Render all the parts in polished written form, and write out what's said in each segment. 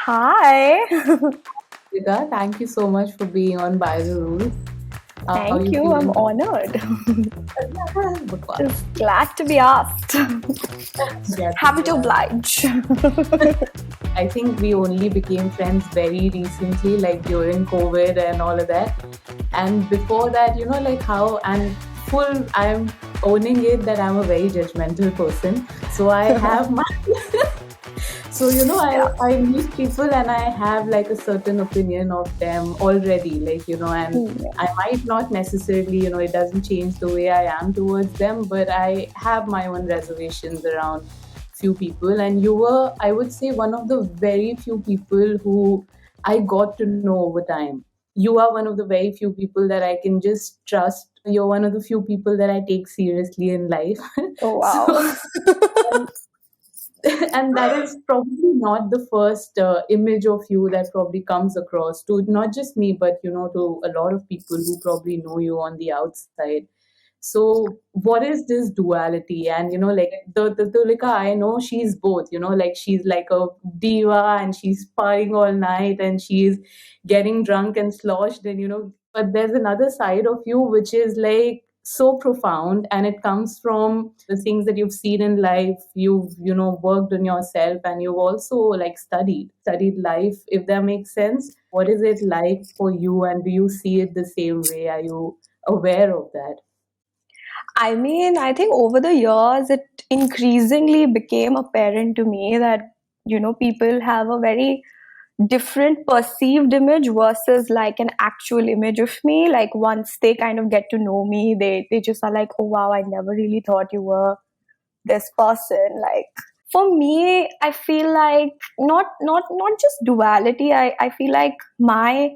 Hi. Tulika, thank you so much for being on By the Rules. How are Thank you you. I'm feeling? honored. Bakwas. Just glad to be asked. Glad to Happy to hear that. oblige. I think we only became friends very recently, like during COVID and all of that. And before that, like how and full, I'm owning it that I'm a very judgmental person. So I have my So, Yeah. I meet people and I have like a certain opinion of them already, like, and Yeah. I might not necessarily, it doesn't change the way I am towards them, but I have my own reservations around few people. And you were, I would say, one of the very few people who I got to know over time. You are one of the very few people that I can just trust. You're one of the few people that I take seriously in life. Oh, So, wow. and that is probably not the first image of you that probably comes across to not just me but to a lot of people who probably know you on the outside. So what is this duality? And like the Tulika, I know she's both, like she's like a diva and she's partying all night and she's getting drunk and sloshed, and but there's another side of you which is like so profound, and it comes from the things that you've seen in life. You've worked on yourself, and you've also like studied life, if that makes sense. What is it like for you, and do you see it the same way? Are you aware of that? I mean, I think over the years, it increasingly became apparent to me that, people have a very different perceived image versus like an actual image of me. Like once they kind of get to know me, they just are like, oh wow, I never really thought you were this person. Like for me, I feel like not just duality. I feel like my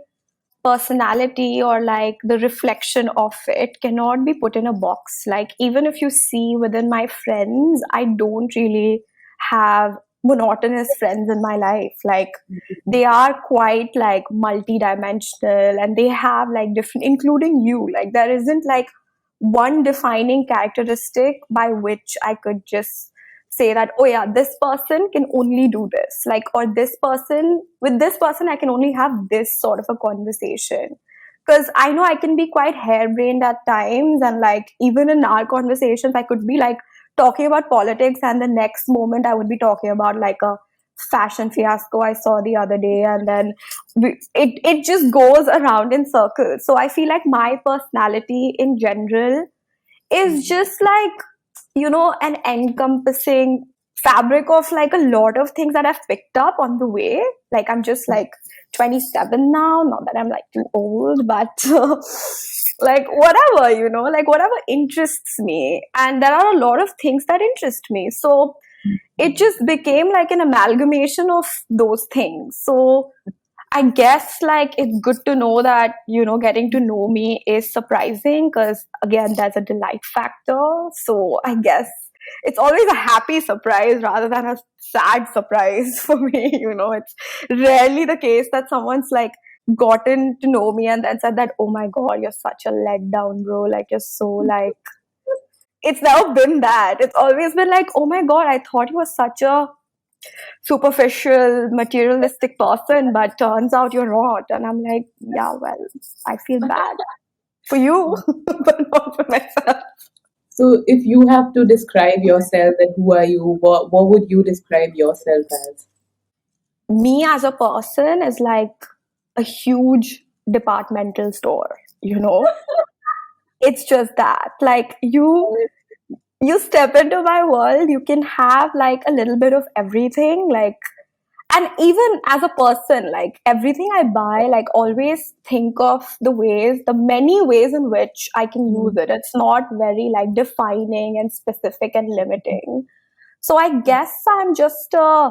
personality or like the reflection of it cannot be put in a box. Like even if you see within my friends, I don't really have monotonous friends in my life. Like they are quite like multi-dimensional, and they have like different, including you. Like there isn't like one defining characteristic by which I could just say that, oh yeah, this person can only do this, like, or this person, with this person I can only have this sort of a conversation. Because I know I can be quite harebrained at times, and like even in our conversations I could be like talking about politics, and the next moment I would be talking about like a fashion fiasco I saw the other day, and then it just goes around in circles. So I feel like my personality in general is just like, an encompassing fabric of like a lot of things that I've picked up on the way. Like I'm just like 27 now, not that I'm like too old, but like whatever, like whatever interests me. And there are a lot of things that interest me. So it just became like an amalgamation of those things. So I guess like it's good to know that, getting to know me is surprising because again, there's a delight factor. So I guess it's always a happy surprise rather than a sad surprise for me. It's rarely the case that someone's like gotten to know me and then said that, oh my God, you're such a letdown, bro. Like you're so like, it's never been that. It's always been like, oh my God, I thought you were such a superficial, materialistic person, but turns out you're not. And I'm like, yeah, well, I feel bad for you, but not for myself. So if you have to describe yourself, that who are you, what would you describe yourself as? Me as a person is like a huge departmental store, It's just that. Like you step into my world, you can have like a little bit of everything. Like, and even as a person, like everything I buy, like always think of the many ways in which I can use it. It's not very like defining and specific and limiting. So I guess I'm just a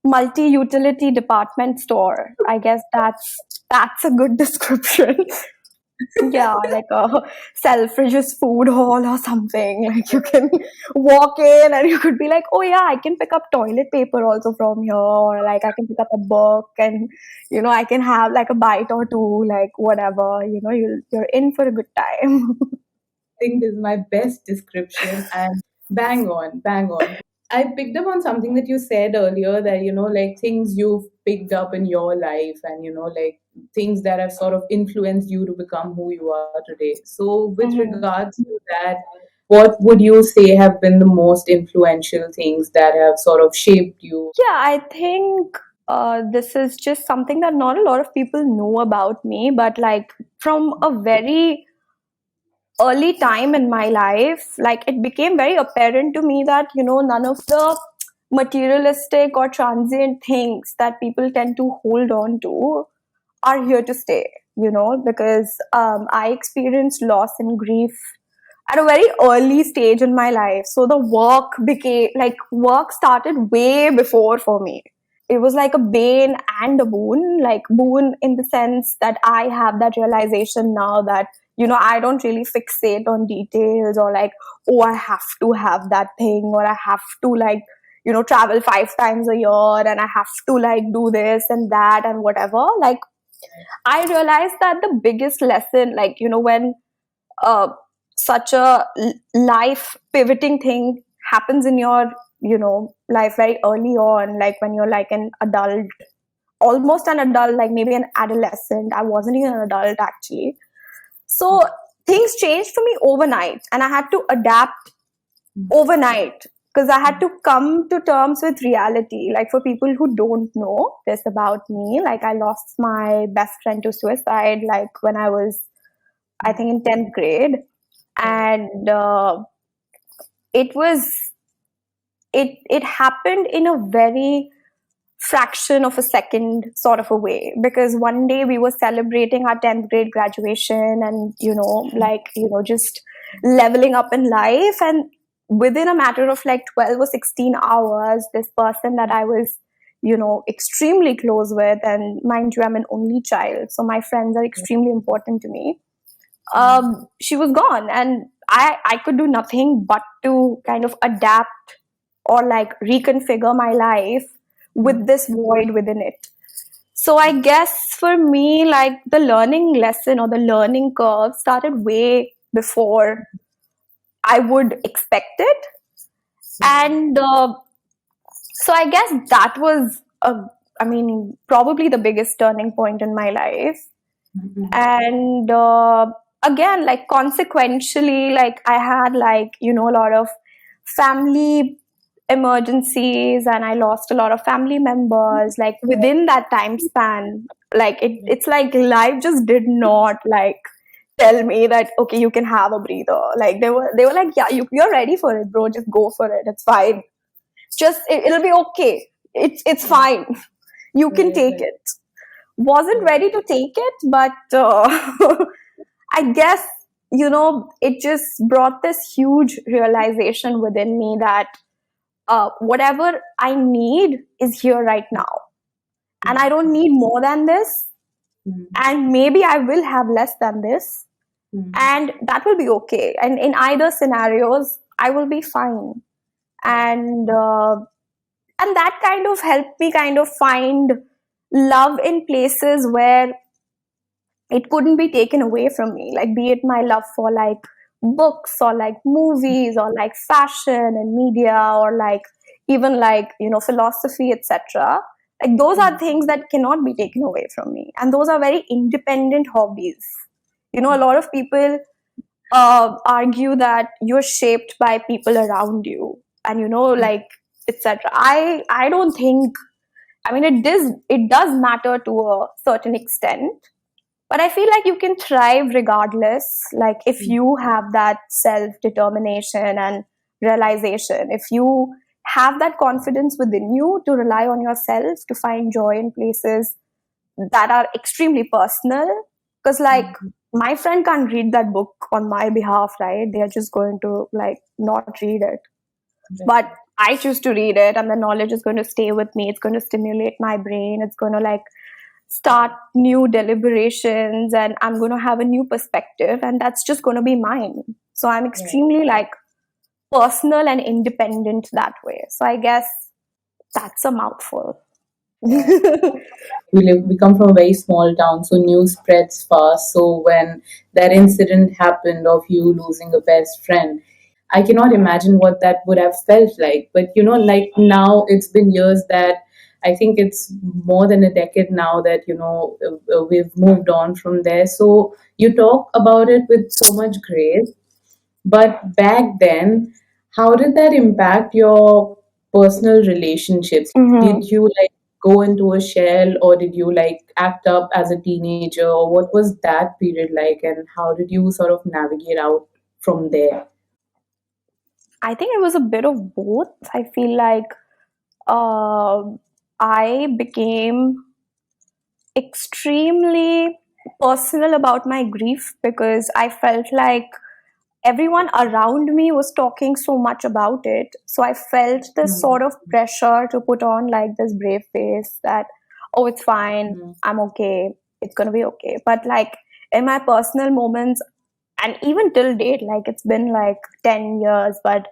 multi-utility department store. I guess that's a good description. Yeah, like a Selfridges food hall or something. Like you can walk in and you could be like, oh yeah, I can pick up toilet paper also from here, or like I can pick up a book and I can have like a bite or two, like whatever. You're in for a good time. Think is my best description, and bang on, bang on. I picked up on something that you said earlier, that, like things you've picked up in your life, and, like things that have sort of influenced you to become who you are today. So, with Mhm. regards to that, what would you say have been the most influential things that have sort of shaped you? Yeah, I think this is just something that not a lot of people know about me, but like from a very early time in my life, like it became very apparent to me that, none of the materialistic or transient things that people tend to hold on to are here to stay, because I experienced loss and grief at a very early stage in my life. So the work started way before for me. It was like a bane and a boon, like boon in the sense that I have that realization now that, I don't really fixate on details or like, oh, I have to have that thing, or I have to like, travel 5 times a year, and I have to like do this and that and whatever. Like, I realized that the biggest lesson, like, when uh, such a life pivoting thing happens in your, life very early on, like when you're like an adult, almost an adult, like maybe an adolescent. I wasn't even an adult actually. So things changed for me overnight, and I had to adapt overnight because I had to come to terms with reality. Like, for people who don't know this about me, like I lost my best friend to suicide, like when I was, I think, in 10th grade. And it was, it happened in a very fraction of a second sort of a way, because one day we were celebrating our 10th grade graduation, and like, just leveling up in life, and within a matter of like 12 or 16 hours, this person that I was, extremely close with, and mind you, I'm an only child, so my friends are extremely important to me. She was gone, and I could do nothing but to kind of adapt or like reconfigure my life with this void within it. So I guess for me, like the learning lesson or the learning curve started way before I would expect it. And so I guess that was I mean, probably the biggest turning point in my life. And again, like consequentially, like I had like, a lot of family emergencies, and I lost a lot of family members like within that time span. Like it's like life just did not like tell me that, okay, you can have a breather. Like they were like, yeah, you're ready for it, bro, just go for it, it's fine, just it'll be okay, it's fine, you can Right, take right, it. Wasn't right. ready to take it, but I guess, it just brought this huge realization within me that whatever I need is here right now, and I don't need more than this, Mm, and maybe I will have less than this, mm, and that will be okay, and in either scenarios I will be fine. right. And that kind of helped me kind of find love in places where it couldn't be taken away from me, like be it my love for like books or like movies or like fashion and media, or like even like, philosophy, etc. Like those are Mm, things that cannot be taken away from me, and those are very independent hobbies. A lot of people argue that you're shaped by people around you, and like, etc. I don't think, I mean, it does matter to a certain extent, but I feel like you can thrive regardless, like if mm, you have that self determination and realization, if you have that confidence within you to rely on yourself to find joy in places that are extremely personal. Because like, mm, my friend can't read that book on my behalf, right? They are just going to like not read it, but right. I choose to read it, and the knowledge is going to stay with me, it's going to stimulate my brain, it's going to like start new deliberations, and I'm going to have a new perspective, and that's just going to be mine. So I'm Right. extremely like personal and independent that way. So I guess that's a mouthful. Yeah. We come from a very small town, so news spreads fast. So when that incident happened of you losing a best friend, I cannot imagine what that would have felt like. But like now it's been years that I think it's more than a decade now that we've moved on from there. So you talk about it with so much grace, but back then, how did that impact your personal relationships? Mm-hmm. Did you like go into a shell, or did you like act up as a teenager, or what was that period like, and how did you sort of navigate out from there? I think it was a bit of both. I feel like uh, I became extremely personal about my grief because I felt like everyone around me was talking so much about it. So I felt this Mm, sort of pressure to put on like this brave face that, oh, it's fine, mm, I'm okay, it's gonna be okay. But like in my personal moments, and even till date, like it's been like 10 years, but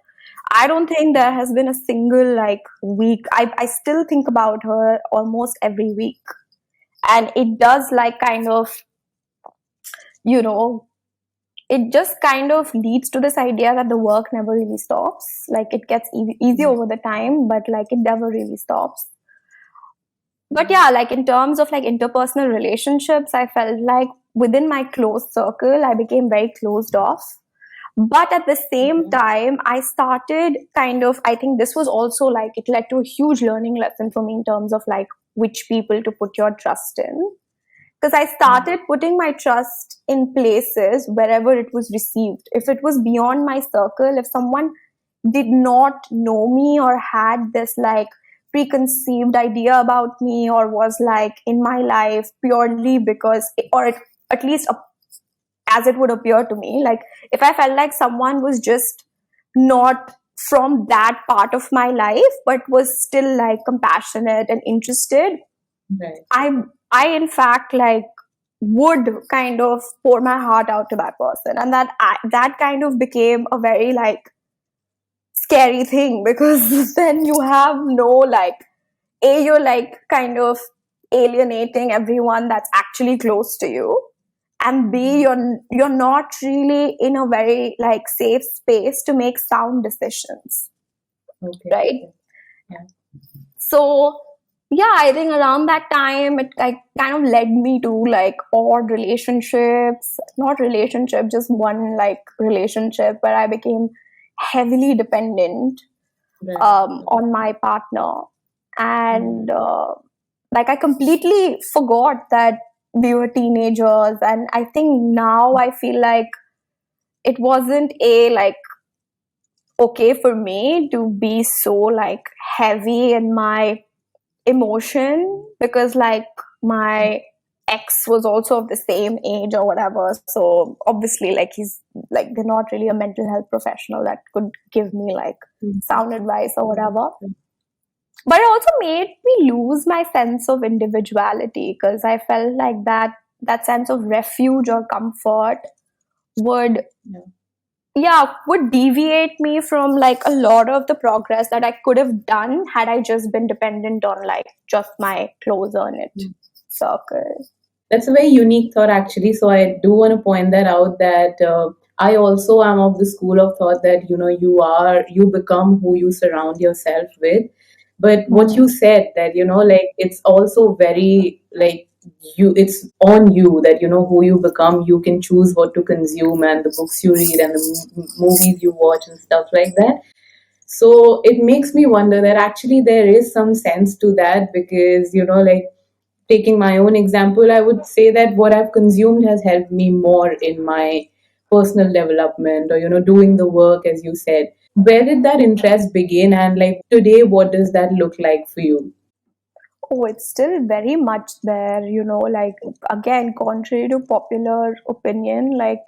I don't think there has been a single like week. I still think about her almost every week. And it does like kind of, you know, it just kind of leads to this idea that the work never really stops. Like it gets easy mm, over the time, but like it never really stops. But mm, yeah, like in terms of like interpersonal relationships, I felt like within my close circle, I became very closed off. But at the same okay. time, I started kind of, I think this was also like, it led to a huge learning lesson for me in terms of like which people to put your trust in. Because I Mm, started putting my trust in places wherever it was received. If it was beyond my circle, if someone did not know me or had this like preconceived idea about me or was like in my life purely because, or at least as it would appear to me, like if I felt like someone was just not from that part of my life but was still like compassionate and interested, right. I I in fact like would kind of pour my heart out to that person, and that kind of became a very like scary thing because then you have no like you're like kind of alienating everyone that's actually close to you, and b Mhm. you're not really in a very like safe space to make sound decisions, Okay. right? Okay. Yeah. So yeah, I think around that time it like kind of led me to like odd relationships, not relationship, just one like relationship where I became heavily dependent Right. Okay. on my partner, Mm, and like I completely forgot that we were teenagers, and I think now I feel like it wasn't a like okay for me to be so like heavy in my emotion because like mm, my ex was also of the same age or whatever, so obviously like he's like they're not really a mental health professional that could give me like mm, sound advice or mm, whatever. mm. But it also made me lose my sense of individuality because I felt like that sense of refuge or comfort would, Yeah. yeah, would deviate me from like a lot of the progress that I could have done had I just been dependent on like just my closer knit Mm. circle. That's a very unique thought, actually. So I do want to point that out that I also am of the school of thought that you become who you surround yourself with. But what Hmm. you said that like it's also very like it's on you that who you become. You can choose what to consume and the books you read and the movies you watch and stuff like that. So it makes me wonder that actually there is some sense to that because like taking my own example, I would say that what I've consumed has helped me more in my personal development or, doing the work, as you said. Where did that interest begin? And like today, what does that look like for you? Oh, it's still very much there, like again, contrary to popular opinion, like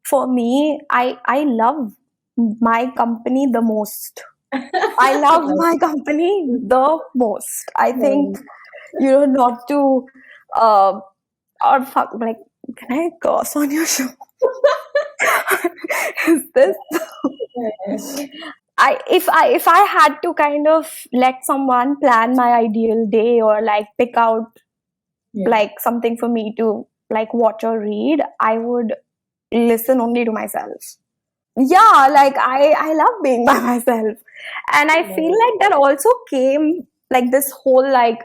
for me, I love my company the most. I love my company the most. I think, Um, not to, uh, or fuck, like, can I curse on your show? Is this? If I had to kind of let someone plan my ideal day or like pick out yeah. like something for me to like watch or read, I would listen only to myself. yeah, like I love being by myself. And I feel Right. like that also came like this whole like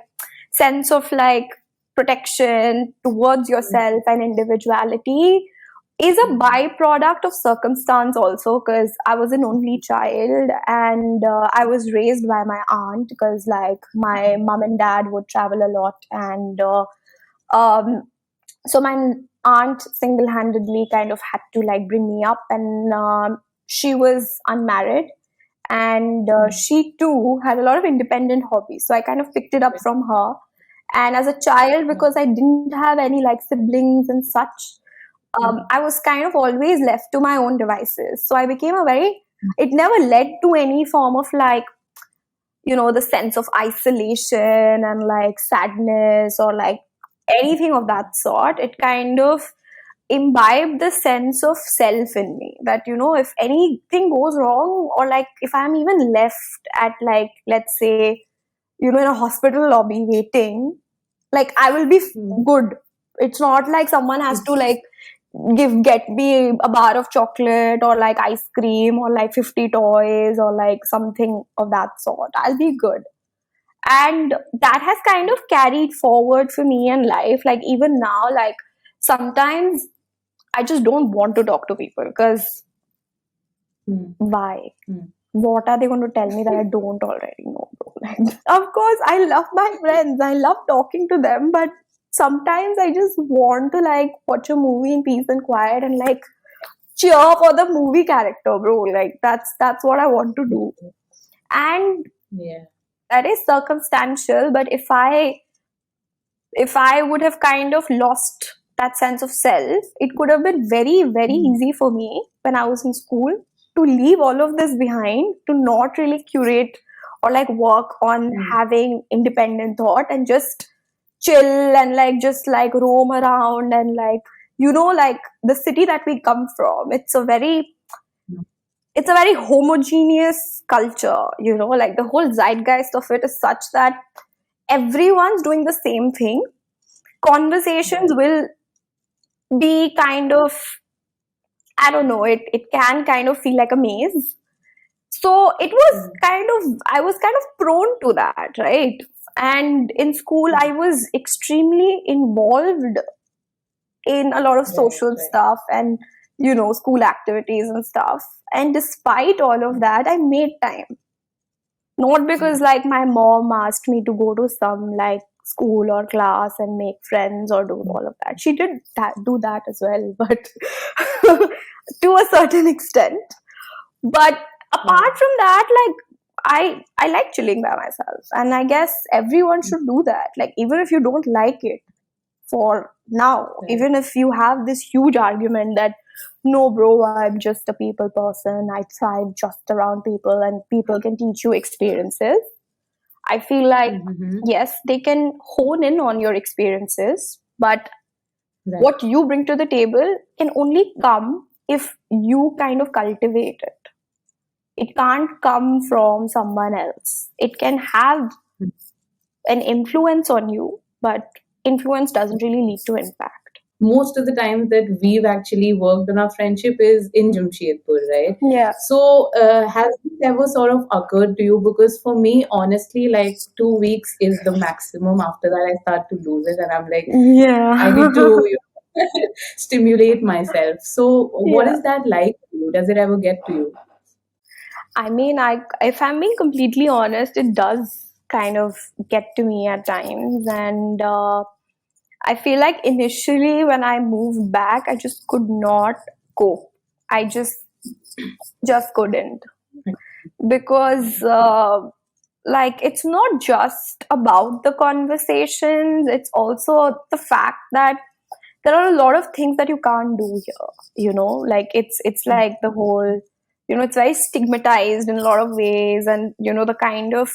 sense of like protection towards yourself and individuality is a Mm. byproduct of circumstance also, because I was an only child, and I was raised by my aunt, because like my mom and dad would travel a lot, and um so my aunt single-handedly kind of had to like bring me up, and she was unmarried, and Mm. she too had a lot of independent hobbies, so I kind of picked it up from her. And as a child, Right. because I didn't have any like siblings and such, Mm. I was kind of always left to my own devices, so I became a very, it never led to any form of like, the sense of isolation and like sadness or like anything of that sort. It kind of imbibed the sense of self in me, that if anything goes wrong, or like if I'm even left at like, let's say, in a hospital lobby waiting, like I will be Mm. good. It's not like someone has to like get me a bar of chocolate or like ice cream or like 50 toys or like something of that sort. I'll be good. And that has kind of carried forward for me in life. Like even now, like sometimes I just don't want to talk to people, because Mm. why? Mm. What are they going to tell me that I don't already know, bro? Like, of course, I love my friends. I love talking to them, but sometimes I just want to like watch a movie in peace and quiet and like cheer for the movie character, bro. Like that's what I want to do. And Yeah. that is circumstantial, but if I would have kind of lost that sense of self, it could have been very, very Mm. easy for me when I was in school to leave all of this behind, to not really curate or like work on Mm. having independent thought and just chill and like just like roam around and like, like the city that we come from, it's a very homogeneous culture, like the whole zeitgeist of it is such that everyone's doing the same thing. Conversations Right. will be kind of, I don't know, it can kind of feel like a maze. So it was Mm. kind of, I was kind of prone to that, right? And in school, Mm. I was extremely involved in a lot of Right. social Right. stuff and, school activities and stuff. And despite all of Mm. that, I made time. Not because Mm. like my mom asked me to go to some like school or class and make friends or do Mm. all of that. She did do that as well, but to a certain extent. But Right. apart from that, like I like chilling by myself, and I guess everyone Mm. should do that. Like even if you don't like it for now, Right. even if you have this huge argument that no, bro, I'm just a people person, I thrive just around people and people can teach you experiences. I feel like Mm-hmm. yes, they can hone in on your experiences, but Right. what you bring to the table can only come if you kind of cultivate it. It can't come from someone else. It can have Mm. an influence on you, but influence doesn't really lead to impact. Most of the times that we've actually worked on our friendship is in Jamshedpur, right? Yeah. So, has this ever sort of occurred to you? Because for me, honestly, like 2 weeks is the maximum. After that, I start to lose it, and I'm like, I Yeah. need to stimulate myself. So, what Yeah. is that like for you? Does it ever get to you? I mean, if I'm being completely honest, it does kind of get to me at times, and I feel like initially when I moved back, I just could not cope. I just couldn't, because like it's not just about the conversations, it's also the fact that there are a lot of things that you can't do here, like it's like the whole, it's very stigmatized in a lot of ways, and the kind of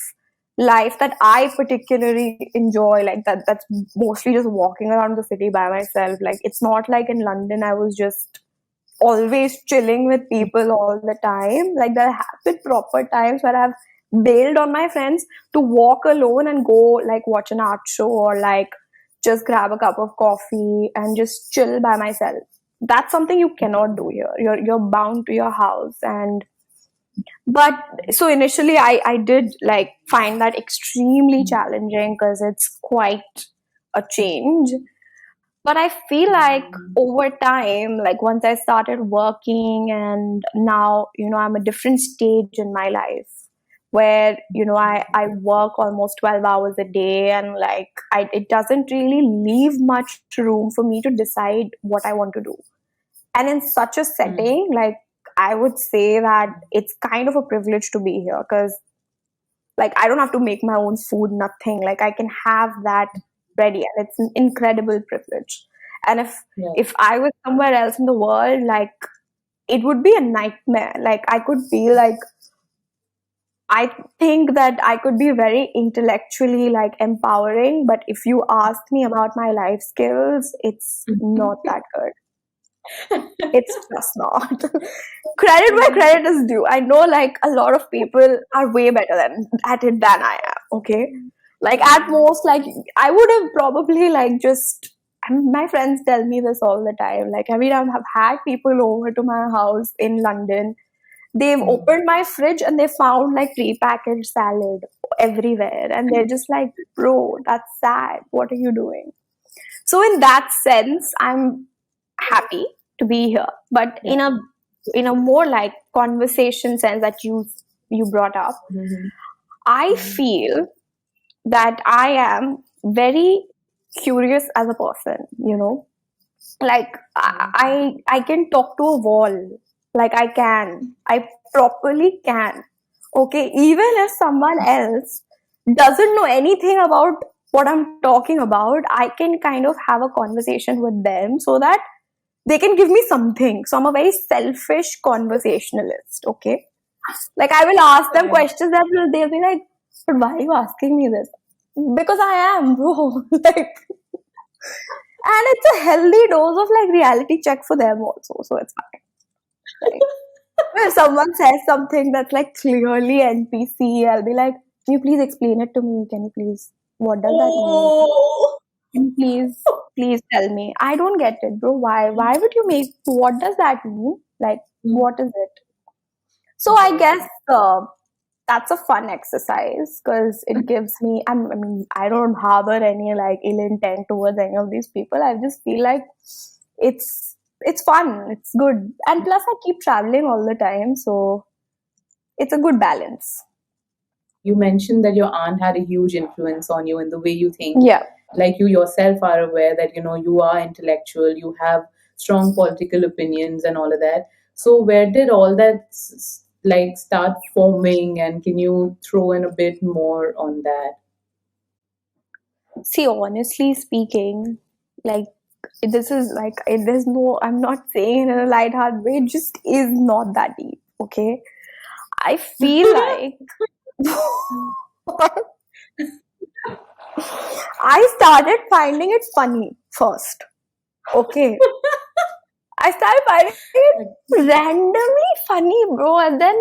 life that I particularly enjoy, like that's mostly just walking around the city by myself. Like it's not like in London I was just always chilling with people all the time. Like there have been proper times where I've bailed on my friends to walk alone and go like watch an art show or like just grab a cup of coffee and just chill by myself. that's something you cannot do here. You're bound to your house. And but so initially I did like find that extremely challenging because it's quite a change. But I feel like over time, like once I started working, and now, I'm a different stage in my life where, I work almost 12 hours a day, and like it doesn't really leave much room for me to decide what I want to do. And in such a setting, like I would say that it's kind of a privilege to be here because like I don't have to make my own food, nothing. Like I can have that ready, and it's an incredible privilege. And Yeah. if I was somewhere else in the world, like it would be a nightmare. Like I could feel like I think that I could be very intellectually like empowering, but if you ask me about my life skills, it's not that good. It's just not. Credit where credit is due. I know like a lot of people are way better at it than I am. Okay. Like at most, like I would have probably like just my friends tell me this all the time. Like every time I've had people over to my house in London, they've opened my fridge and they found like prepackaged salad everywhere. And they're just like, bro, that's sad. What are you doing? So in that sense, I'm happy to be here. But Yeah. in a more like conversation sense that you brought up, I feel that I am very curious as a person, like I can talk to a wall. Like I properly can. Okay, even if someone else doesn't know anything about what I'm talking about, I can kind of have a conversation with them so that they can give me something. So I'm a very selfish conversationalist. Okay, like I will ask them questions that they'll be like, but why are you asking me this? Because I am, bro. Like, and it's a healthy dose of like reality check for them also, so it's fine. Like, if someone says something that's like clearly NPC, I'll be like, can you please explain it to me? Can you please, what does that mean? Oh. Can you please tell me? I don't get it, bro. Why would you make, what does that mean? Like, what is it? So I guess that's a fun exercise because it gives me. I mean, I don't harbor any like ill intent towards any of these people. I just feel like it's fun. It's good, and plus I keep traveling all the time, so it's a good balance. You mentioned that your aunt had a huge influence on you in the way you think. Yeah. Like you yourself are aware that you are intellectual, you have strong political opinions and all of that. So where did all that like start forming, and can you throw in a bit more on that? See, honestly speaking, like this is like there's no. I'm not saying it in a lighthearted way. It just is not that deep. Okay. I feel like I started finding it funny first. Okay. I started finding it randomly funny, bro. And then,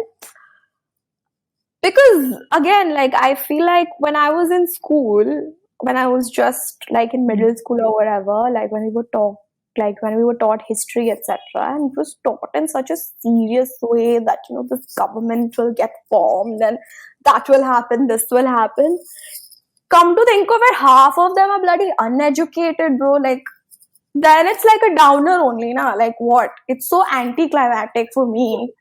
because again, like, I feel like when I was in school, when I was just like in middle school or whatever, like when we were taught history, etc., and it was taught in such a serious way that, this government will get formed and that will happen, this will happen. Come to think of it, half of them are bloody uneducated, bro. Like, then it's like a downer only, na? Like, what? It's so anticlimactic for me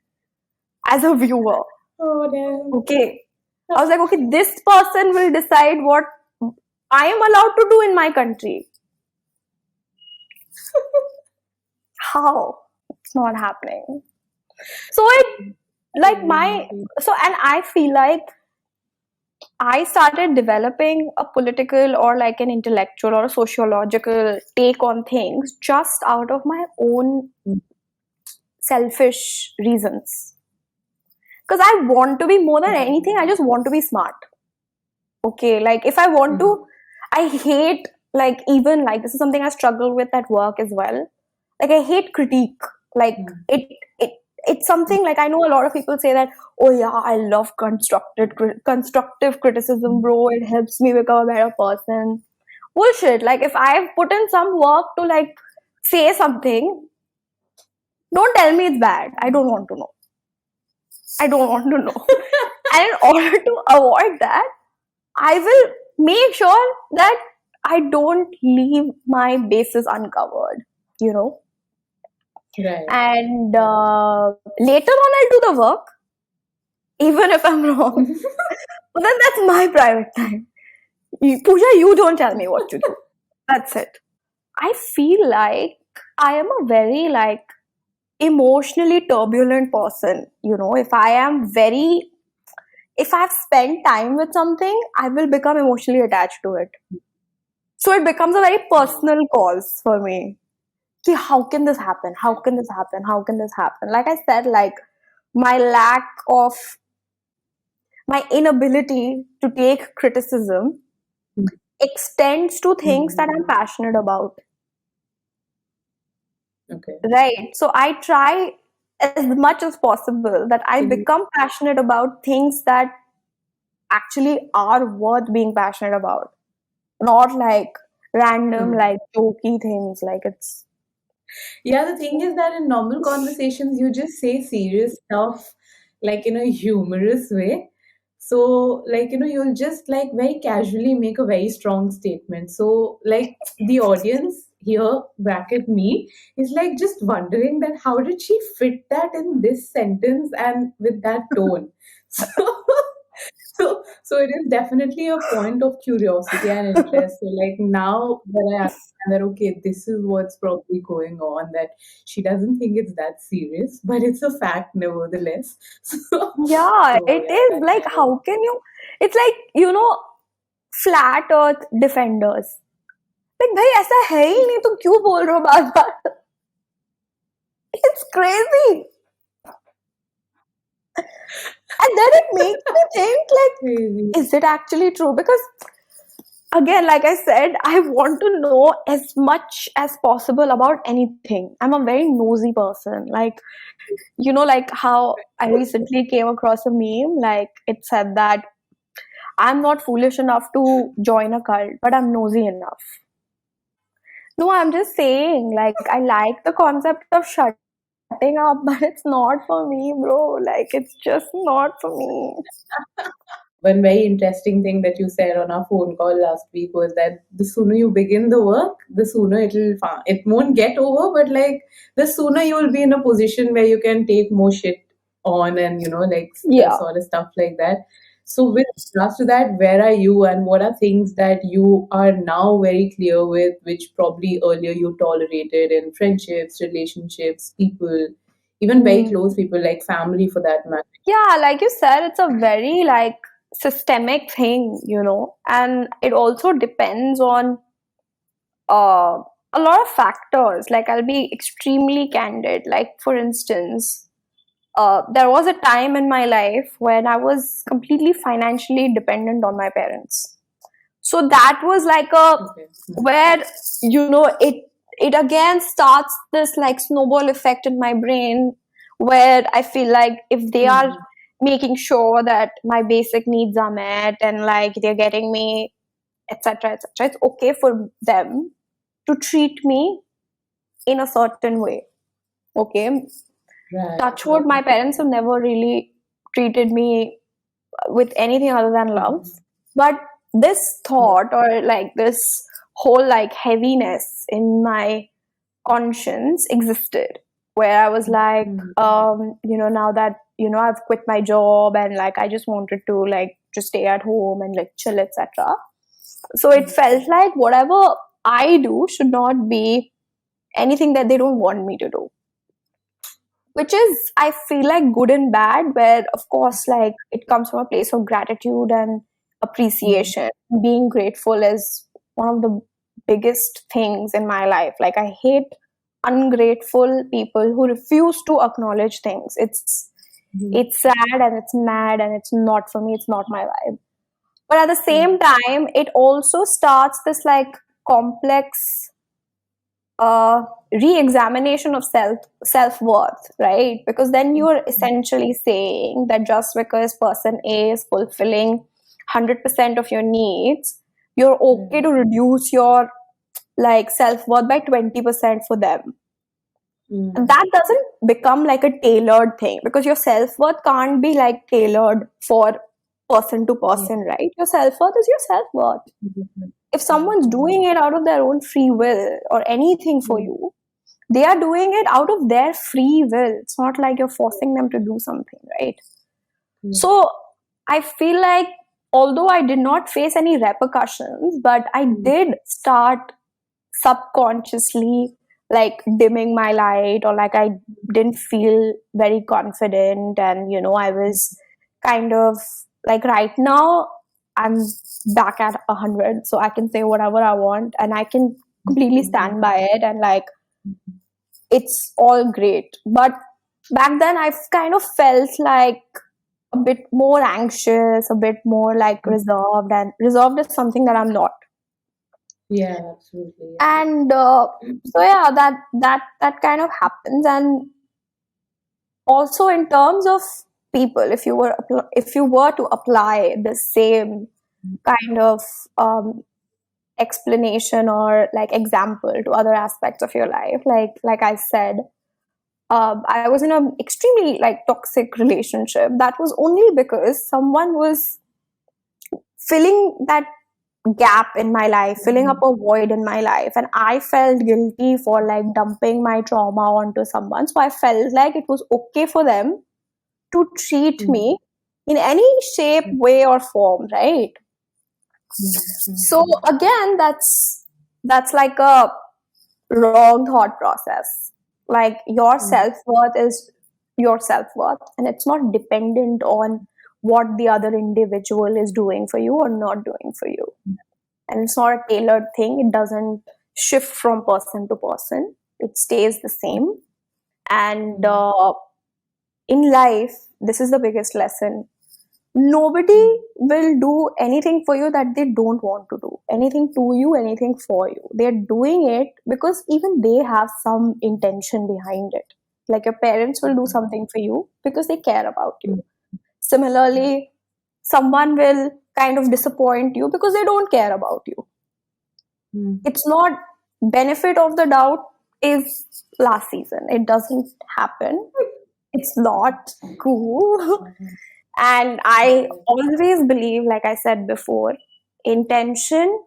as a viewer. Oh, damn. Okay. I was like, okay, this person will decide what I am allowed to do in my country. How? It's not happening. So it, like, and I feel like I started developing a political or like an intellectual or a sociological take on things just out of my own selfish reasons. Because I want to be more than anything, I just want to be smart. Okay, like if I want to, I hate, like, even like this is something I struggle with at work as well. Like I hate critique. Like it's something like I know a lot of people say that, oh yeah, I love constructive criticism, bro. It helps me become a better person. Bullshit. Like if I've put in some work to like say something, Don't tell me it's bad. I don't want to know. I don't want to know. And in order to avoid that, I will make sure that I don't leave my bases uncovered, you know. Right. And later on, I'll do the work, even if I'm wrong. But then that's my private time. Pooja, you don't tell me what to do. That's it. I feel like I am a very like emotionally turbulent person. You know, if I've spent time with something, I will become emotionally attached to it. So it becomes a very personal cause for me. See, how can this happen? How can this happen? How can this happen? Like I said, like my lack of my inability to take criticism extends to things that I'm passionate about. Okay. Right. So I try as much as possible that I So you, become passionate about things that actually are worth being passionate about, not like random, hmm. like jokey things. Like it's, Yeah, the thing is that in normal conversations, you just say serious stuff like in a humorous way. So, like, you'll just like very casually make a very strong statement. So, like, the audience here, bracket me, is like just wondering that how did she fit that in this sentence and with that tone? So, so it is definitely a point of curiosity and interest. So like now that I understand that okay, this is what's probably going on, that she doesn't think it's that serious, but it's a fact nevertheless. So yeah, so it yeah, is that like, kind of how can you? It's like, flat earth defenders. Like, भाई ऐसा है ही नहीं, तुम क्यों बोल रहे हो बार बार? It's crazy. And then it makes me think, crazy. like, is it actually true? Because again, like I said, I want to know as much as possible about anything. I'm a very nosy person. Like, like how I recently came across a meme, like it said that I'm not foolish enough to join a cult, but I'm nosy enough. No, I'm just saying, like, I like the concept of shutting up, but it's not for me, bro. Like, it's just not for me. One very interesting thing that you said on our phone call last week was that the sooner you begin the work, the sooner it won't get over, but like the sooner you will be in a position where you can take more shit on and like Yeah. sort of stuff like that. So with regards to that, where are you and what are things that you are now very clear with, which probably earlier you tolerated in friendships, relationships, people, even very Hmm. close people like family for that matter? Yeah, like you said, it's a very like systemic thing, and it also depends on uh, a lot of factors. Like I'll be extremely candid. Like for instance, there was a time in my life when I was completely financially dependent on my parents. So that was like a Okay. where it again starts this like snowball effect in my brain where I feel like if they are Mhm. making sure that my basic needs are met and like they're getting me etc etc, it's okay for them to treat me in a certain way. Okay, Right. touchwood, my parents have never really treated me with anything other than love. Mhm. But this Yeah. thought or like this whole like heaviness in my conscience existed where I was like, Mhm. now that, I've quit my job and like I just wanted to like just stay at home and like chill, etc. So it felt like whatever I do should not be anything that they don't want me to do, which is I feel like good and bad, where of course like it comes from a place of gratitude and Mhm. appreciation. Being grateful is one of the biggest things in my life. Like I hate ungrateful people who refuse to acknowledge things. Mhm. It's sad and it's mad and it's not for me, it's not my vibe. But at the Mhm. same time it also starts this like complex uh, re-examination of self-worth, right? Because then you're essentially saying that just because person A is fulfilling 100% of your needs, you're okay Mhm. to reduce your like self-worth by 20% for them. Mm. that doesn't become like a tailored thing, because your self-worth can't be like tailored for person to Yeah. person, right? Your self-worth is your self-worth. Mhm. If Yeah. someone's doing it out of their own free will or anything for Mm. you, they are doing it out of their free will. It's not like you're forcing them to do something, right? Yeah. So I feel like, although I did not face any repercussions, but I Mm. did start subconsciously like dimming my light, or like I didn't feel very confident. And I was kind of like, right now I'm back at 100, so I can say whatever I want and I can completely stand by it, and like it's all great. But back then I kind of felt like a bit more anxious, a bit more like reserved, and reserved is something that I'm not. Yeah, absolutely. Yeah. And so yeah, that kind of happens. And also in terms of people, if you were to apply the same kind of um, explanation or like example to other aspects of your life, like I said, I was in an extremely like toxic relationship that was only because someone was filling that gap in my life, filling up Mhm. a void in my life. And I felt guilty for like dumping my trauma onto someone. So I felt like it was okay for them to treat Mm. me in any shape, way, or form, right? Mm. Mm. So again, that's like a wrong thought process. Like your Mm. self worth is your self worth, and it's not dependent on what the other individual is doing for you or not doing for you. And it's not a tailored thing. It doesn't shift from person to person. It stays the same. And Mm. in life, this is the biggest lesson. Nobody Mm. will do anything for you that they don't want to do. Anything to you, anything for you. They're doing it because even they have some intention behind it. Like your parents will do something for you because they care about you. Mm. Similarly, someone will kind of disappoint you because they don't care about you. Mm. It's not, benefit of the doubt is last season. It doesn't happen. It's not cool. And I Right. always believe, like I said before, intention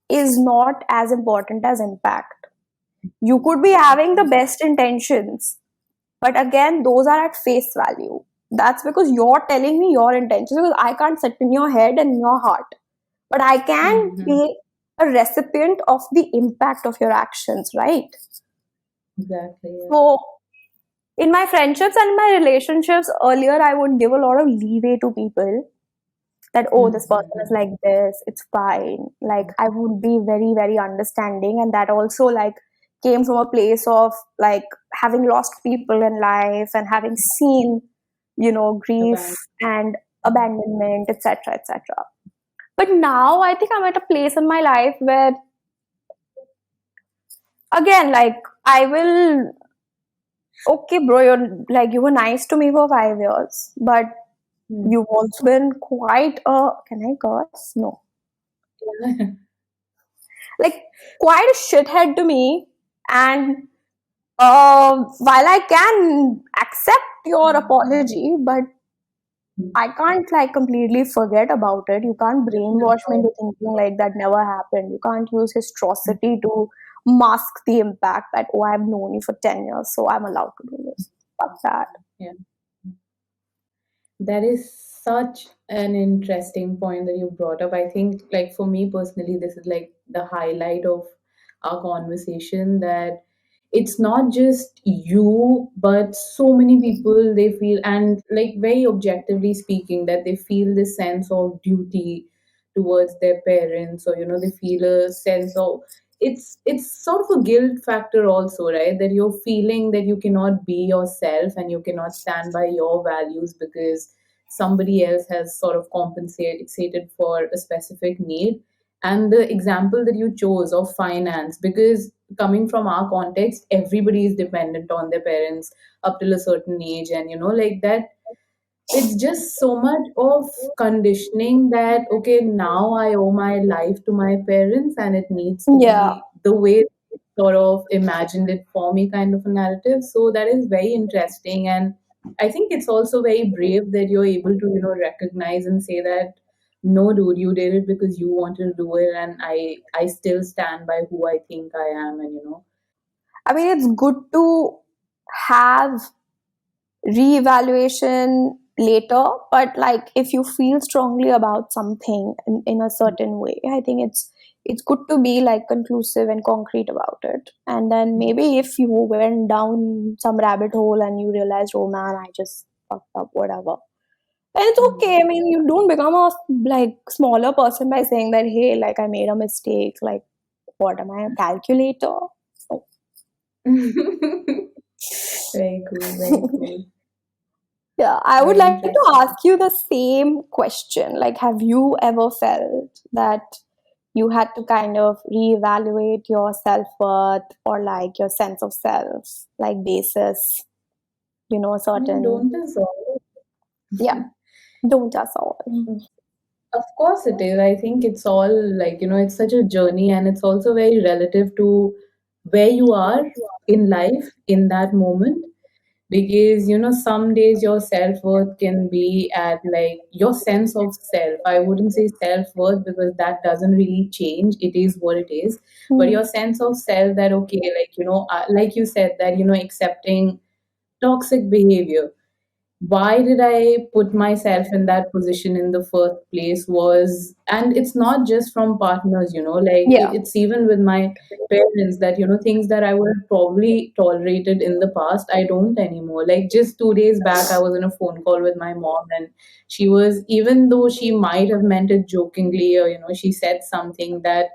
is not as important as impact. You could be having the best intentions, but again, those are at face value. That's because you're telling me your intentions, because I can't sit in your head and in your heart. But I can Mhm. be a recipient of the impact of your actions, right? Exactly. Yeah. So, in my friendships and my relationships earlier, I would give a lot of leeway to people that, oh, this person is Mhm. like this, it's fine. Like, I would be very, very understanding. And that also, like, came from a place of like having lost people in life and having seen, grief Abandoned. and abandonment, etc., etc. But now I think I'm at a place in my life where, again, like, I will, okay, bro, you were nice to me for 5 years, but Mm. you've also been quite a, can I curse? No. Like, quite a shithead to me. And while I can accept your apology, but I can't like completely forget about it. You can't brainwash me into thinking like that never happened. You can't use histrosity to mask the impact that, oh, I've known you for 10 years, so I'm allowed to do this. Fuck that. Yeah. That is such an interesting point that you brought up. I think, like, for me personally, this is like the highlight of our conversation, that it's not just you, but so many people they feel, and like, very objectively speaking, that they feel this sense of duty towards their parents, or they feel a sense of, it's sort of a guilt factor also, right? That you're feeling that you cannot be yourself and you cannot stand by your values because somebody else has sort of compensated for a specific need. And the example that you chose of finance, because coming from our context, everybody is dependent on their parents up till a certain age, and like that, it's just so much of conditioning that, okay, now I owe my life to my parents and it needs to Yeah. be the way. sort of imagined it for me kind of a narrative. So that is very interesting. And I think it's also very brave that you're able to, recognize and say that, no, dude, you did it because you wanted to do it, and I still stand by who I think I am, and I mean, it's good to have reevaluation later, but like if you feel strongly about something in a certain way, I think it's good to be like conclusive and concrete about it. And then maybe if you went down some rabbit hole and you realized, oh man, I just fucked up, whatever, then it's okay. I Mhm. mean, you don't become a like smaller person by saying that, hey, like I made a mistake, like what am I, a calculator? So, Very cool, very cool, yeah, I would very like to interesting. ask you the same question. Like, have you ever felt that you had to kind of reevaluate your self worth or like your sense of self, like basis, a I mean, certain, don't dissolve. yeah, don't us all. Of course it is. I think it's all like, it's such a journey, and it's also very relative to where you are in life in that moment. Because, some days your self-worth can be at like your sense of self. I wouldn't say self-worth because that doesn't really change. It is what it is. But Hmm. your sense of self that, okay, like, like you said, that, accepting toxic behavior, why did I put myself in that position in the first place was, and it's not just from partners, like Yeah. it's even with my parents that, things that I would have probably tolerated in the past, I don't anymore. Like just 2 days back, I was on a phone call with my mom, and she was, even though she might have meant it jokingly, or, she said something that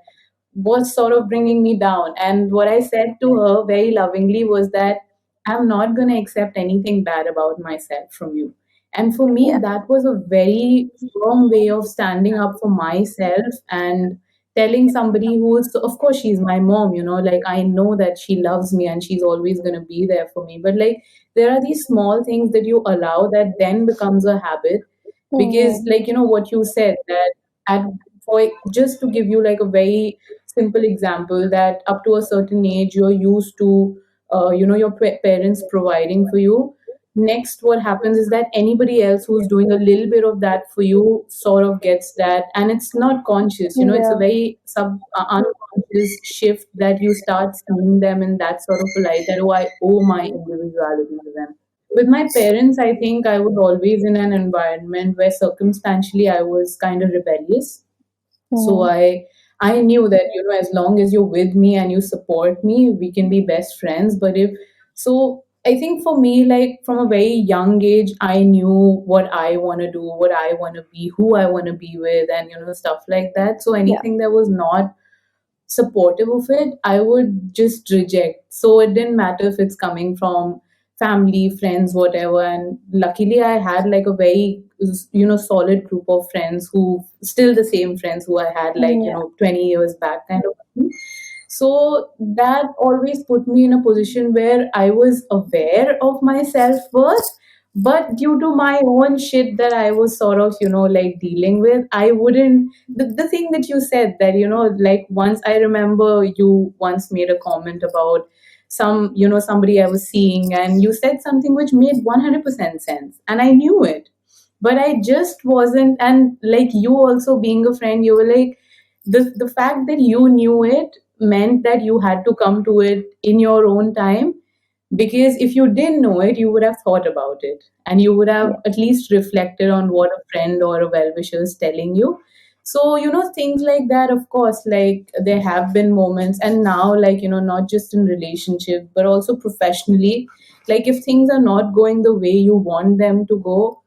was sort of bringing me down. And what I said to her very lovingly was that I'm not going to accept anything bad about myself from you. And for me, Yeah. that was a very firm way of standing up for myself and telling somebody who is, of course, she's my mom, like I know that she loves me and she's always going to be there for me. But like, there are these small things that you allow that then becomes a habit. Because, Hmm. like, what you said, that at for just to give you like a very simple example, that up to a certain age you're used to your parents providing for you. Next, what happens is that anybody else who's doing a little bit of that for you sort of gets that, and it's not conscious, it's a Yeah. very unconscious shift that you start seeing them in that sort of a light, that, oh, I owe my individuality to them. With my parents, I think I was always in an environment where circumstantially I was kind of rebellious. So Hmm. I knew that, as long as you're with me and you support me, we can be best friends. But if so, I think for me, like from a very young age, I knew what I want to do, what I want to be, who I want to be with, and stuff like that. So Yeah. anything that was not supportive of it, I would just reject. So it didn't matter if it's coming from family, friends, whatever. And luckily, I had like a very, solid group of friends who still the same friends who I had like, Yeah. 20 years back kind of thing. So that always put me in a position where I was aware of my self worth, but due to my own shit that I was sort of, like dealing with, I wouldn't. The thing that you said that, like once I remember you once made a comment about somebody I was seeing, and you said something which made 100% sense, and I knew it, but I just wasn't. And like you also being a friend, you were like, the fact that you knew it meant that you had to come to it in your own time, because if you didn't know it, you would have thought about it, and you would have Yeah. at least reflected on what a friend or a well-wisher is telling you. So, things like that, of course, like there have been moments, and now, like, not just in relationship, but also professionally, like if things are not going the way you want them to go,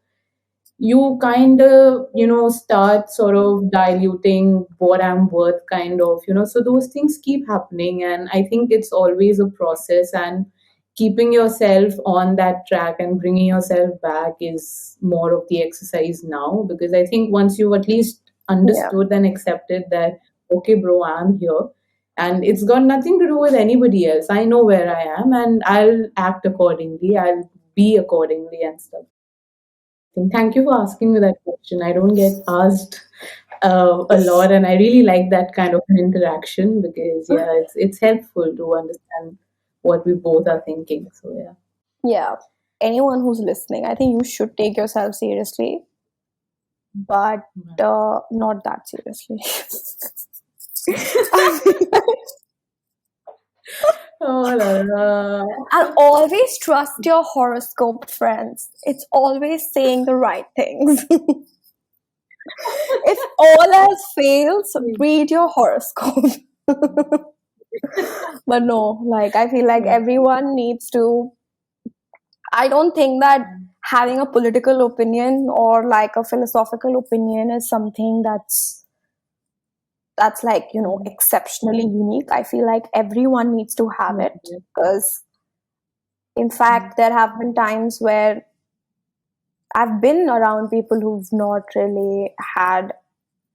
you kind of start sort of diluting what I'm worth, kind of, so those things keep happening, and I think it's always a process, and keeping yourself on that track and bringing yourself back is more of the exercise now, because I think once you've at least Yeah. understood and accepted that, okay, bro, I'm here, and it's got nothing to do with anybody else. I know where I am, and I'll act accordingly, I'll be accordingly and stuff. Thank you for asking me that question. I don't get asked a lot, and I really like that kind of an interaction because yeah, it's helpful to understand what we both are thinking. So yeah. Yeah, anyone who's listening, I think you should take yourself seriously, but not that seriously. Oh la la. And always trust your horoscope friends. It's always saying the right things. If all else fails, read your horoscope. But no, like I feel like everyone needs to. I don't think that having a political opinion or like a philosophical opinion is something that's like, exceptionally unique. I feel like everyone needs to have it because in fact there have been times where I've been around people who've not really had,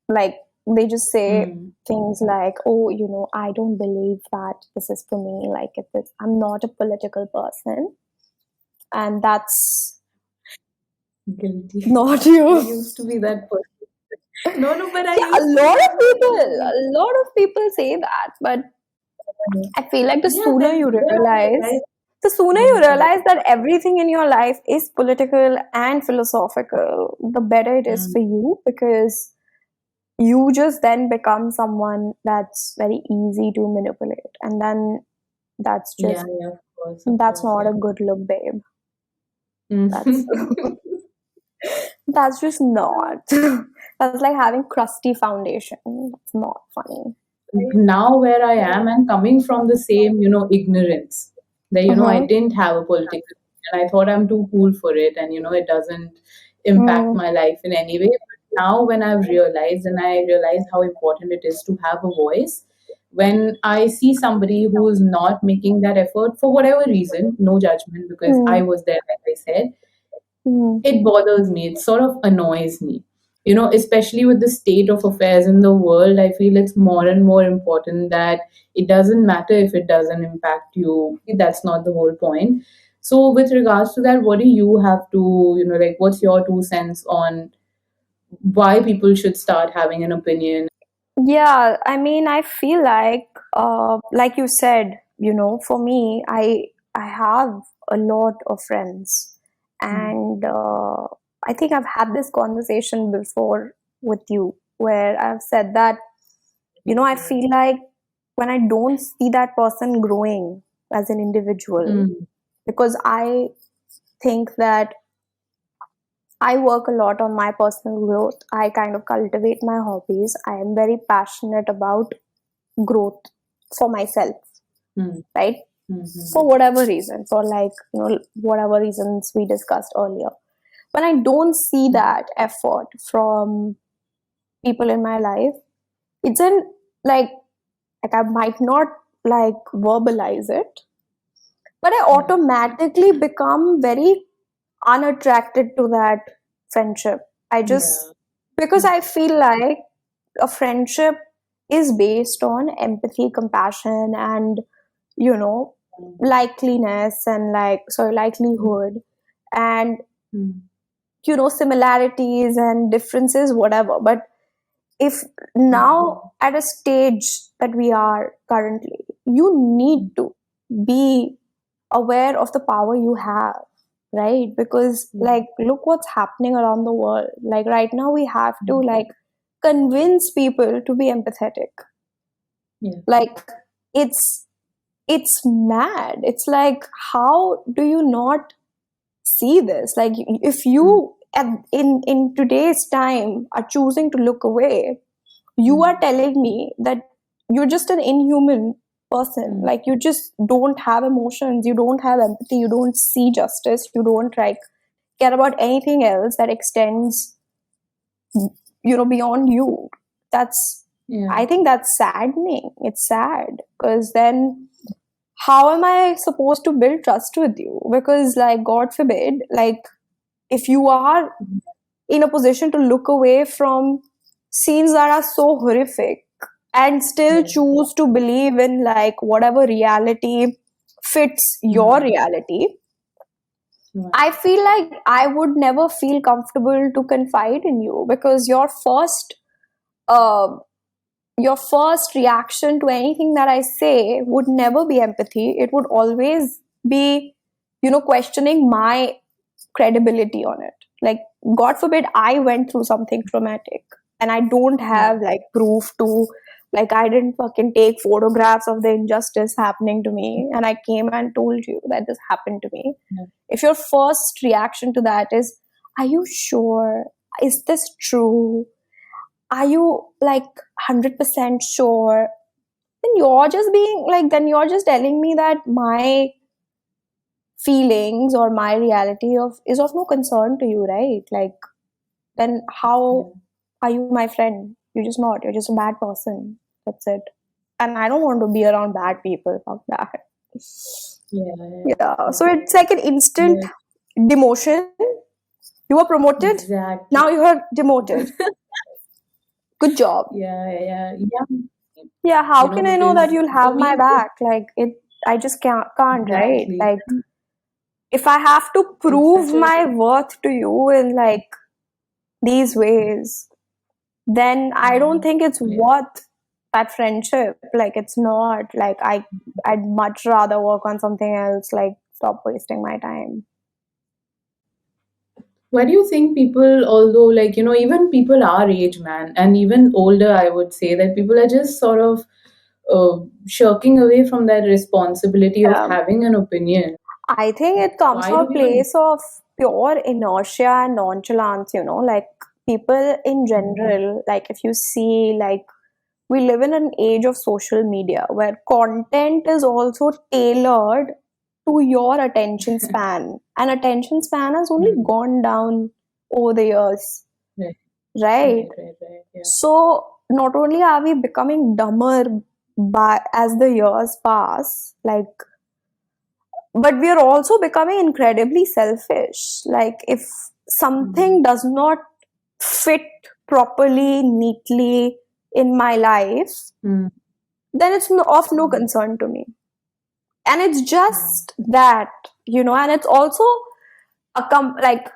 like, they just say Mm. things like, oh, I don't believe that this is for me. Like, if it's, I'm not a political person. And that's Guilty. not I you. used to be that person. No, no, but I Yeah, used to be that a lot of people say that, but person. I feel like Yeah, then the sooner yeah, you sorry. realize that everything in your life is political and philosophical, the better it is Mm. for you because you just then become someone that's very easy to manipulate. And then that's Yeah, just, yeah, of that's course, not yeah. a good look, babe. That's, Mm. that's just not. That's like having crusty foundation. That's not funny. Now where I am and coming from the same, ignorance that, I Mm-hmm. didn't have a political and I thought I'm too cool for it and, it doesn't impact Mm, my life in any way. But now when I've realized and I realize how important it is to have a voice, when I see somebody who's not making that effort for whatever reason, no judgment because I mm, was there, like I said, mm. it bothers me. It sort of annoys me. Especially with the state of affairs in the world, I feel it's more and more important that it doesn't matter if it doesn't impact you. That's not the whole point. So, with regards to that, what do you have to, like, what's your 2 cents on why people should start having an opinion? Yeah, I mean, I feel like you said, for me, I have a lot of friends, Mm, and I think I've had this conversation before with you, where I've said that, I feel like when I don't see that person growing as an individual, mm, because I think that I work a lot on my personal growth. I kind of cultivate my hobbies. I am very passionate about growth for myself, mm, right? mm, For whatever reason, for like, whatever reasons we discussed earlier. When I don't see mm, that effort from people in my life, it's in like, I might not like verbalize it, but I yeah, automatically become very unattracted to that friendship. I just, yeah, because I feel like a friendship is based on empathy, compassion, and, you know, mm, likeliness and like, sorry, likelihood, and, mm, similarities and differences, whatever. But if mm, now at a stage that we are currently, you need mm, to be aware of the power you have, right? Because yeah, like, look what's happening around the world. Like right now we have to mm, like convince people to be empathetic. yeah, Like, it's it's mad. It's like, how do you not see this? Like, if mm, you in today's time are choosing to look away, you are mm, telling me that you're just an inhuman person. mm, Like, you just don't have emotions, you don't have empathy, you don't see justice, you don't like care about anything else that extends, beyond you. That's, yeah. I think that's saddening. It's sad because then how am I supposed to build trust with you? Because like, god forbid, like, if you are in a position to look away from scenes that are so horrific and still Yeah. choose to believe in like whatever reality fits your Mm, reality, I feel like I would never feel comfortable to confide in you because uh, your first reaction to anything that I say would never be empathy. It would always be, questioning my credibility on it. Like, God forbid, I went through something traumatic and I don't have like proof to, like, I didn't fucking take photographs of the injustice happening to me and I came and told you that this happened to me. If your first reaction to that is, are you sure? Is this true? Are you like 100% sure? Then you're just telling me that my feelings or my reality of is of no concern to you, right? Like, then how are you my friend? You're just not. You're just a bad person. That's it. And I don't want to be around bad people. Fuck that. Yeah. So it's like an instant Yeah. demotion. You were promoted. Exactly. Now you are demoted. Good job. Yeah. Yeah. How can I know that Because you'll for have my me, back? Like it. I just can't, right? exactly. Like if I have to It's prove such a my worth to you in like these ways, then I don't think it's yeah. worth that friendship. Like it's not like I'd much rather work on something else. Like stop wasting my time. Why do you think people, although like, even people our age, man, and even older, I would say that people are just sort of shirking away from that responsibility of Yeah. having an opinion? I think it comes Why from do a people? place of pure inertia and nonchalance, like people in general, like if you see, like we live in an age of social media where content is also tailored to your attention span, and attention span has only Hmm. gone down over the years, Right, right? right. Yeah. So not only are we becoming dumber by as the years pass, like, but we are also becoming incredibly selfish. Like if Hmm. something does not fit properly, neatly in my life, Hmm. then it's of no Hmm. concern to me. And it's Hmm. just that, and it's also like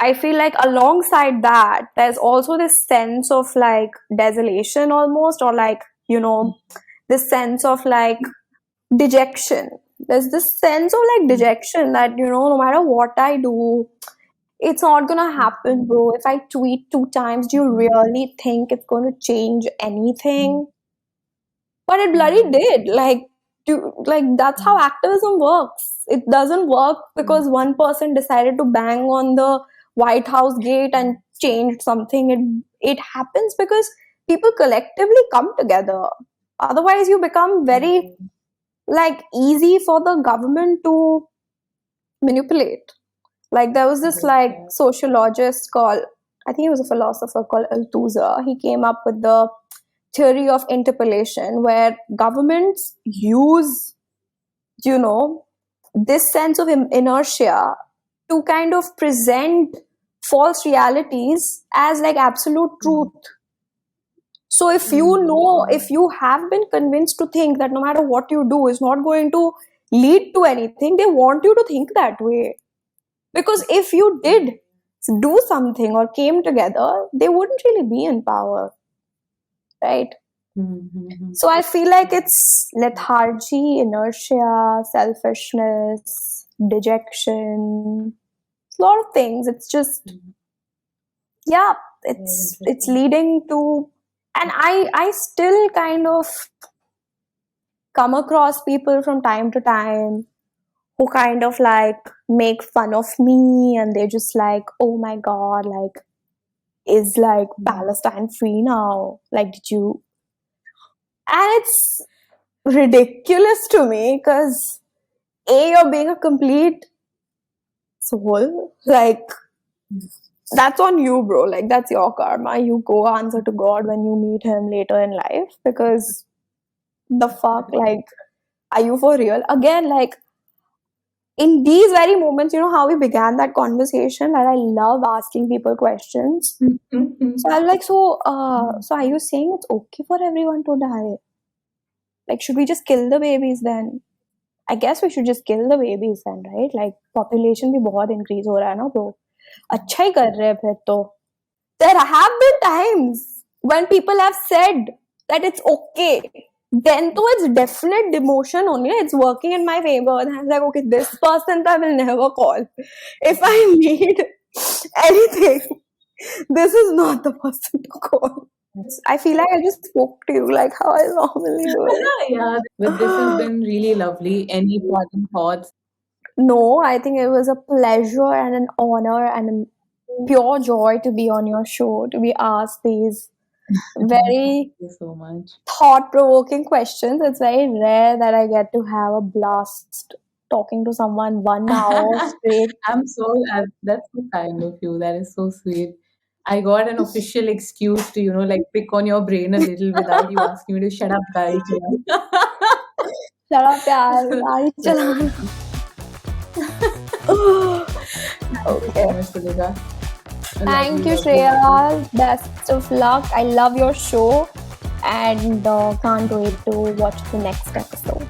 I feel like alongside that, there's also this sense of like desolation almost, or like, this sense of like dejection. There's this sense of like Hmm. dejection that, no matter what I do, it's not gonna happen, bro. If I tweet 2 times, do you Hmm. really think it's gonna change Hmm. anything? But it bloody Hmm. did. Like that's how Hmm. activism works. It doesn't work Hmm. because one person decided to bang on the White House gate and changed something. It happens because people collectively come together. Otherwise, you become very Hmm. like easy for the government to manipulate. Like there was this Correct. like Yeah. sociologist called, I think he was a philosopher called Althusser. He came up with the theory of interpolation where governments use, you know, this sense of inertia to kind of present false realities as like absolute Hmm. truth. So if you have been convinced to think that no matter what you do is not going to lead to anything, they want you to think that way. Because if you did do something or came together, they wouldn't really be in power, right? Hmm. Hmm. So I feel like Yeah. it's lethargy, inertia, selfishness, dejection, a lot of things. It's just, Hmm. yeah, Very it's interesting. leading to, and I still kind of come across people from time to time who kind of like make fun of me, and they're just like, oh my god, like is like Hmm. Palestine free now? Like, did you? And it's ridiculous to me because you're being a complete soul. Like, that's on you, bro. Like, that's your karma. You go answer to God when you meet Him later in life because the fuck, like, are you for real? Again, like, in these very moments, how we began that conversation, that I love asking people questions. So I'm like, so are you saying it's okay for everyone to die? Like, should we just kill the babies then? I guess we should just kill the babies then, right? Like population भी बहुत increase हो रहा है ना, bro. अच्छा ही कर रहे हैं फिर तो. There have been times when people have said that it's okay. Then though it's definite demotion only. It's working in my favor. And I'm like, okay, this person I will never call. If I need anything, this is not the person to call. I feel like I just spoke to you like how I normally would. Yeah, but this has been really lovely. Any parting thoughts? No, I think it was a pleasure and an honor and a pure joy to be on your show, to be asked these very Thank you so much. thought-provoking questions. It's very rare that I get to have a blast talking to someone 1 hour straight. That's so kind of you. That is so sweet. I got an official excuse to, like pick on your brain a little without you asking me to shut up, guys. Shut up, yaar. So, Gaadi chalana. thank you so Okay. much, Tulika. Thank you, Lovely. Shreya. Best of luck. I love your show and can't wait to watch the next episode.